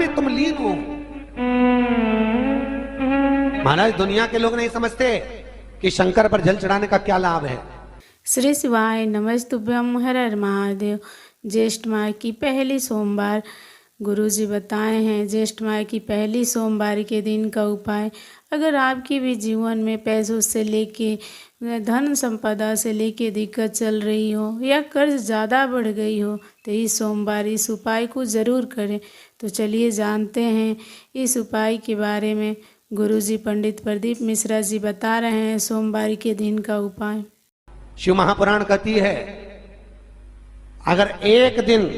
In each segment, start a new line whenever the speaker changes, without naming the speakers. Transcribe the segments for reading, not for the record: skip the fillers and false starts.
में तुम लीन हो। महाराज दुनिया के लोग नहीं समझते कि शंकर पर जल चढ़ाने का क्या लाभ है।
श्री शिवाय नमस्तुभ्यम, हर हर महादेव। ज्येष्ठ माह की पहली सोमवार गुरुजी बताए हैं। ज्येष्ठ माह की पहली सोमवार के दिन का उपाय। अगर आपकी भी जीवन में पैसों से लेके धन संपदा से लेके दिक्कत चल रही हो या कर्ज ज़्यादा बढ़ गई हो तो इस सोमवार इस उपाय को ज़रूर करें। तो चलिए जानते हैं इस उपाय के बारे में। गुरुजी पंडित प्रदीप मिश्रा जी बता रहे हैं सोमवार के दिन का उपाय।
शिव महापुराण कहती है, अगर एक दिन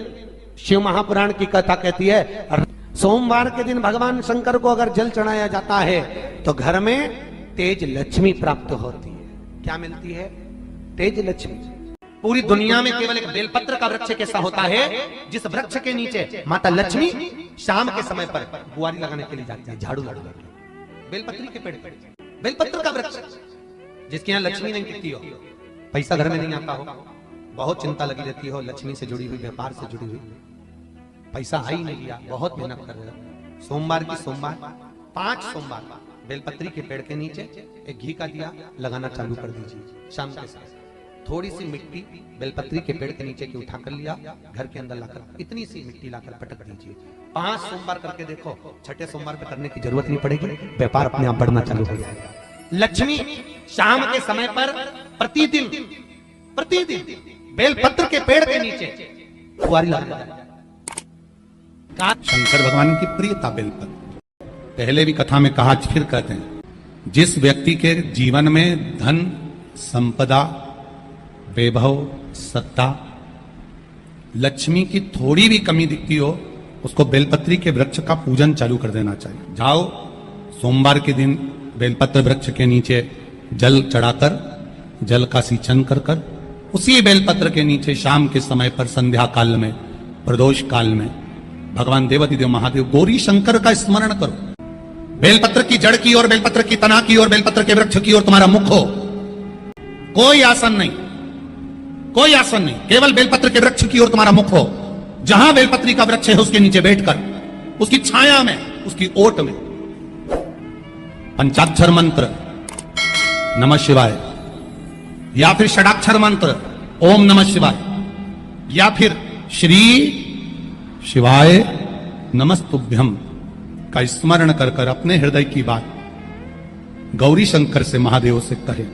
शिव महापुराण की कथा कहती है सोमवार के दिन भगवान शंकर को अगर जल चढ़ाया जाता है तो घर में तेज लक्ष्मी प्राप्त होती है। क्या मिलती है? तेज लक्ष्मी। पूरी दुनिया में केवल एक बेलपत्र का वृक्ष कैसा होता है जिस वृक्ष के नीचे माता लक्ष्मी शाम के समय पर बुआरी लगाने के लिए जाती है, झाड़ू लगाने। बेलपत्री के पेड़, बेलपत्र का वृक्ष जिसके यहाँ लक्ष्मी नहीं टिकती हो, पैसा घर में नहीं आता हो, बहुत चिंता लगी रहती हो, लक्ष्मी से जुड़ी हुई, व्यापार से जुड़ी हुई, पैसा आ ही नहीं गया, बहुत मेहनत कर रहे हो। सोमवार की सोमवार 5 सोमवार बेलपत्री के पेड़ के नीचे एक घी का दिया लगाना चालू कर दीजिए। शाम के साथ थोड़ी सी मिट्टी बेलपत्री के पेड़ के नीचे की उठा कर लिया, घर के अंदर लाकर इतनी सी मिट्टी लाकर पटक दीजिए। 5 सोमवार करके देखो, छठे सोमवार पे करने की जरूरत नहीं पड़ेगी, व्यापार अपने आप बढ़ना चालू हो जाएगा। लक्ष्मी शाम के समय पर प्रतिदिन बेलपत्र के पेड़ के नीचे बुआरी लगाना।
शंकर भगवान की प्रियता बेलपत्र। पहले भी कथा में कहा, फिर कहते हैं, जिस व्यक्ति के जीवन में धन संपदा वैभव सत्ता लक्ष्मी की थोड़ी भी कमी दिखती हो उसको बेलपत्री के वृक्ष का पूजन चालू कर देना चाहिए। जाओ सोमवार के दिन बेलपत्र वृक्ष के नीचे जल चढ़ाकर जल का सिंचन कर उसी बेलपत्र के नीचे शाम के समय पर संध्या काल में प्रदोष काल में भगवान देवाधिदेव महादेव गौरी शंकर का स्मरण करो। बेलपत्र की जड़ की ओर, बेलपत्र की तना की ओर, बेलपत्र के वृक्ष की ओर तुम्हारा मुख हो। कोई आसन नहीं, कोई आसन नहीं, केवल बेलपत्र के वृक्ष की ओर तुम्हारा मुख हो। जहां बेलपत्री का वृक्ष है उसके नीचे बैठकर उसकी छाया में, उसकी ओट में पंचाक्षर मंत्र नमः शिवाय या फिर षडाक्षर मंत्र ओम नमः शिवाय या फिर श्री शिवाय नमस्तुभ्यम का स्मरण कर कर अपने हृदय की बात गौरी शंकर से, महादेव से कहे।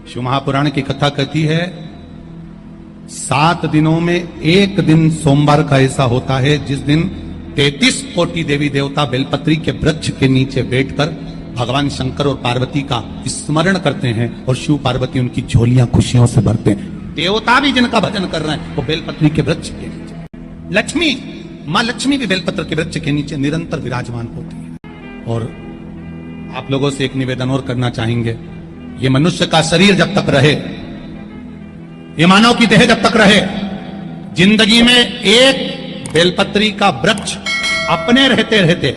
शिव महापुराण की कथा कहती है 7 दिनों में एक दिन सोमवार का ऐसा होता है जिस दिन 33 कोटि देवी देवता बेलपत्री के वृक्ष के नीचे बैठकर भगवान शंकर और पार्वती का स्मरण करते हैं और शिव पार्वती उनकी झोलियां खुशियों से भरते हैं। देवता भी जिनका भजन कर रहे हैं वो बेलपत्री के वृक्ष के नीचे। लक्ष्मी, मां लक्ष्मी भी बेलपत्र के वृक्ष के नीचे निरंतर विराजमान होती है। और आप लोगों से एक निवेदन और करना चाहेंगे, ये मनुष्य का शरीर जब तक रहे, ये मानव की देह जब तक रहे, जिंदगी में एक बेलपत्री का वृक्ष अपने रहते रहते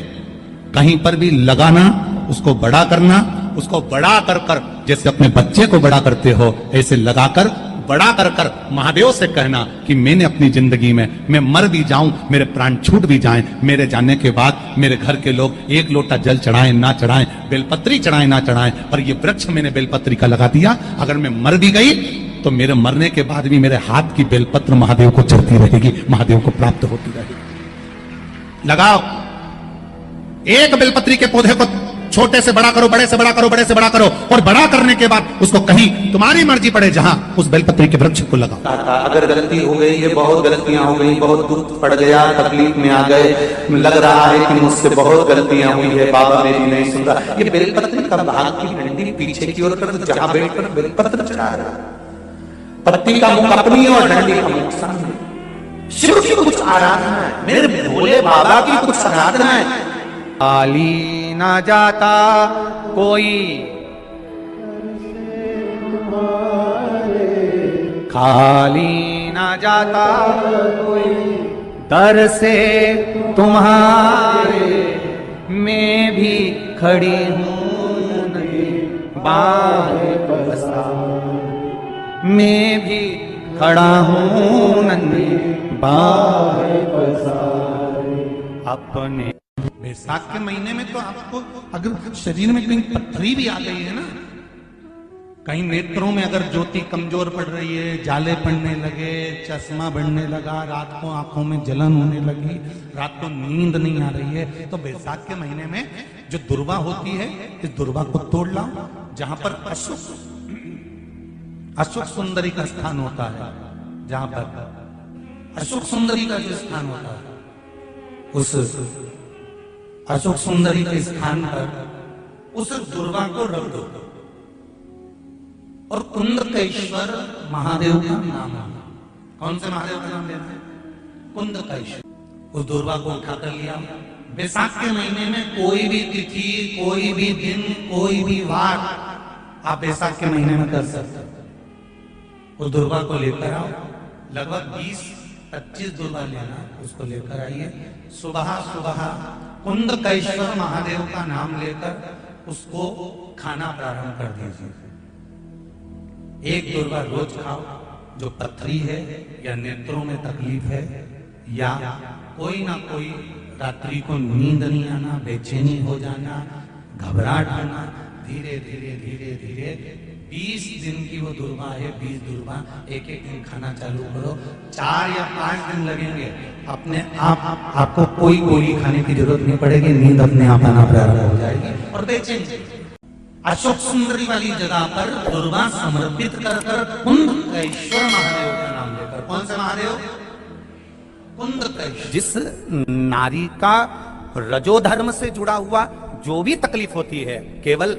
कहीं पर भी लगाना, उसको बड़ा करना, उसको बड़ा कर कर जैसे अपने बच्चे को बड़ा करते हो ऐसे लगाकर बड़ा कर कर महादेव से कहना कि मैंने अपनी जिंदगी में, मैं मर भी जाऊं, मेरे प्राण छूट भी जाएं, मेरे जाने के बाद मेरे घर के लोग एक लोटा जल चढ़ाएं ना चढ़ाएं, बेलपत्री चढ़ाएं ना चढ़ाएं, पर ये वृक्ष मैंने बेलपत्री का लगा दिया, अगर मैं मर भी गई तो मेरे मरने के बाद भी मेरे हाथ की बेलपत्र महादेव को चढ़ती रहेगी, महादेव को प्राप्त होती रहेगी। लगाओ, एक बेलपत्री के पौधे को छोटे से बड़ा करो, बड़े से बड़ा करो, बड़े से बड़ा करो, और बड़ा करने के बाद उसको कहीं तुम्हारी मर्जी पड़े जहां उस बेलपत्री के वृक्ष को लगाओ।
अगर गलती हो गई, ये बहुत गलतियां हो गई, बहुत दुख पड़ गया, तकलीफ में आ गए, लग रहा है कि मुझसे बहुत गलतियां हुई है, बाबा मेरी नहीं सुन रहा, ये बेलपत्री का भाग की डंडी पीछे की ओर कर, जहां बैठकर बेलपत्र चढ़ा रहा, पत्ती का मुख अपनी और डंडी का मुख सामने। शिव की कुछ आराधना है, मेरे भोले बाबा की कुछ आराधना है।
खाली ना जाता कोई, खाली ना जाता कोई, दर से तुम्हारे मैं भी खड़ी हूँ नहीं, बाहें पसार मैं भी खड़ा हूँ नन्ही बाहें पसार। अपने।
बैसाख के महीने में तो आपको अगर शरीर में कहीं पथरी भी आ गई है ना, कहीं नेत्रों में अगर ज्योति कमजोर पड़ रही है, जाले पड़ने लगे, चश्मा बढ़ने लगा, रात को आंखों में जलन होने लगी, रात को नींद नहीं आ रही है, तो बैसाख के महीने में जो दुर्वा होती है, इस दुर्वा को तोड़ लाओ। जहां पर अशुक सुंदरी का स्थान होता है, जहां पर अशुक सुंदरी का जो स्थान होता है, उस अशुक सुंदरी के स्थान पर उस दुर्वा को रख दो। और कुंदकेश्वर महादेव का नाम है। कौन से महादेव का नाम लेना है? कुंदकेश्वर। उस दुर्वा को उठा कर लिया। बैसाख के महीने में कोई भी तिथि, कोई भी दिन, कोई भी वार आप बैसाख के महीने में कर सकते हो। उस दुर्वा को लेकर आओ, लगभग 20-25 दुर्वा लेना, उसको लेकर आइए। सुबह सुबह कुंदकेश्वर महादेव का नाम लेकर उसको खाना प्रारंभ कर दीजिए। एक दुर्वा रोज खाओ। जो पथरी है या नेत्रों में तकलीफ है या कोई ना कोई रात्रि को नींद नहीं आना, बेचैनी हो जाना, घबराहट आना, धीरे धीरे धीरे धीरे 20 दिन की वो दुर्वा है, 20 दुर्वा एक एक दिन खाना चालू करो। 4 या 5 दिन लगेंगे, अपने आप आपको कोई गोली खाने की जरूरत नहीं पड़ेगी, नींद अपने आप आना प्रारंभ हो जाएगी। और बेचैनी अशोक सुंदरी वाली जगह पर दुर्वा समर्पित कर कर कुंदकेश्वर महादेव का नाम लेकर। कौन से महादेव? कुंदकेश्वर। जिस नारी का रजोधर्म से जुड़ा हुआ जो भी तकलीफ होती है, केवल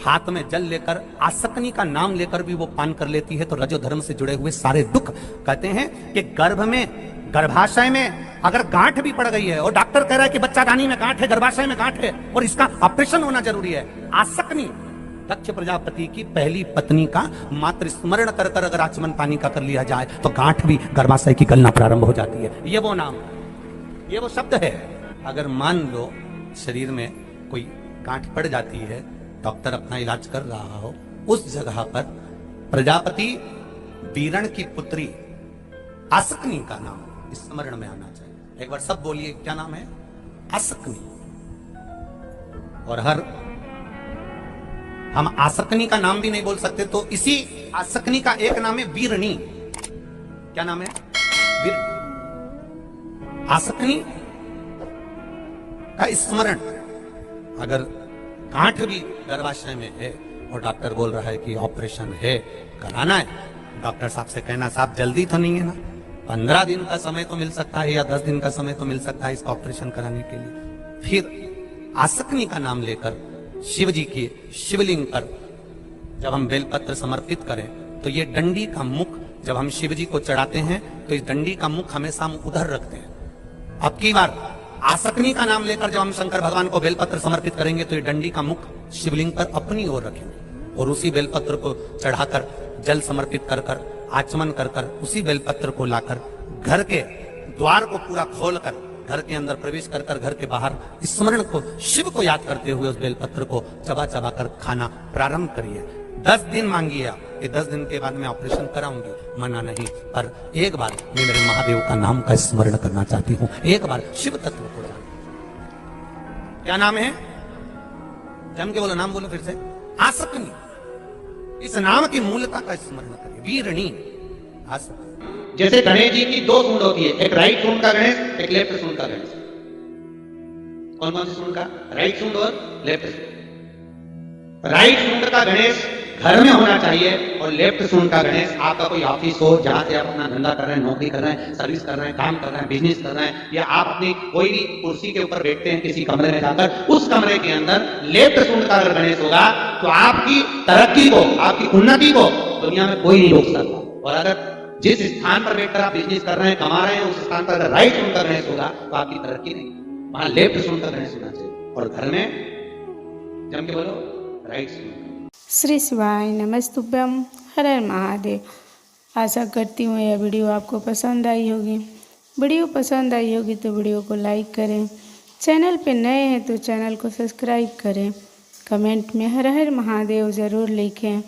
हाथ में जल लेकर आसक्ति का नाम लेकर भी वो पान कर लेती है, तो रजोधर्म से जुड़े हुए सारे दुख, कहते हैं कि गर्भ में, गर्भाशय में अगर गांठ भी पड़ गई है और डॉक्टर कह रहा है कि बच्चादानी में गांठ है, गर्भाशय में गांठ है और इसका ऑपरेशन होना जरूरी है, आसक्ति दक्ष प्रजापति की पहली पत्नी का मात्र स्मरण कर कर अगर आचमन पानी का कर लिया जाए तो गांठ भी गर्भाशय की गलना प्रारंभ हो जाती है। ये वो नाम, ये वो शब्द है। अगर मान लो शरीर में कोई गांठ पड़ जाती है, डॉक्टर अपना इलाज कर रहा हो, उस जगह पर प्रजापति वीरण की पुत्री आसक्ति का नाम स्मरण में आना चाहिए। एक बार सब बोलिए, क्या नाम है? आसक्ति। और हम आसक्ति का नाम भी नहीं बोल सकते, तो इसी आसक्ति का एक नाम है वीरणी। क्या नाम है? वीरणी। आसक्ति का स्मरण। अगर गांठ भी गर्भाशय में है और डॉक्टर बोल रहा है कि ऑपरेशन है, कराना है, डॉक्टर साहब से कहना, साहब जल्दी तो नहीं है ना, 15 दिन का समय तो मिल सकता है या 10 दिन का समय तो मिल सकता है इसका ऑपरेशन कराने के लिए। फिर आसक्ति का नाम लेकर शिव जी की शिवलिंग पर जब हम बेलपत्र समर्पित करें तो ये डंडी का मुख जब हम शिव जी को चढ़ाते हैं तो इस डंडी का मुख हमेशा हम उधर रखते हैं। अब की बार आसक्ति का नाम लेकर जब हम शंकर भगवान को बेलपत्र समर्पित करेंगे तो ये डंडी का मुख शिवलिंग पर अपनी ओर रखेंगे और उसी बेलपत्र को चढ़ाकर जल समर्पित कर कर आचमन कर कर उसी बेलपत्र को लाकर घर के द्वार को पूरा खोलकर घर के अंदर प्रवेश कर कर घर के बाहर स्मरण को, शिव को याद करते हुए उस बेलपत्र को चबा चबा कर खाना प्रारंभ करिए। 10 दिन मांगिए आप, ये 10 दिन के बाद मैं ऑपरेशन कराऊंगी, मना नहीं, पर एक बार मैं मेरे महादेव का नाम का स्मरण करना चाहती हूँ, एक बार शिव तत्व को जान। क्या नाम है? जम के बोलो, नाम बोलो फिर से। आसक्ति। इस नाम की मूलता का स्मरण करिए। वीरणी आसक्ति।
जैसे गणेश जी की 2 सूंड होती है, एक राइट सूंड का गणेश, एक लेफ्ट सूंड का गणेश। कौन कौन सी सूंड का? राइट सूंड और लेफ्ट सूंड। राइट सूंड का गणेश घर में होना चाहिए और लेफ्ट सूंड का गणेश आपका कोई ऑफिस हो, जहां से आप अपना धंधा कर रहे हैं, नौकरी कर रहे हैं, सर्विस कर रहे हैं, काम कर रहे हैं, बिजनेस कर रहे हैं, या आप अपनी कोई भी कुर्सी के ऊपर बैठते हैं किसी कमरे में जाकर, उस कमरे के अंदर लेफ्ट सूंड का अगर गणेश होगा तो आपकी तरक्की को, आपकी उन्नति को दुनिया में कोई नहीं रोक सकता। और अगर जिस स्थान पर बैठकर आप बिजनेस कर रहे हैं, कमा रहे हैं, उस स्थान पर अगर राइट सूंड का गणेश होगा तो आपकी तरक्की नहीं, वहां लेफ्ट सूंड का गणेश होना चाहिए। और घर में जम के बोलो, राइट सूंड।
श्री शिवाय नमस्तुभ्यम, हर हर महादेव। आशा करती हूँ यह वीडियो आपको पसंद आई होगी। वीडियो पसंद आई होगी तो वीडियो को लाइक करें, चैनल पे नए हैं तो चैनल को सब्सक्राइब करें, कमेंट में हर हर महादेव ज़रूर लिखें।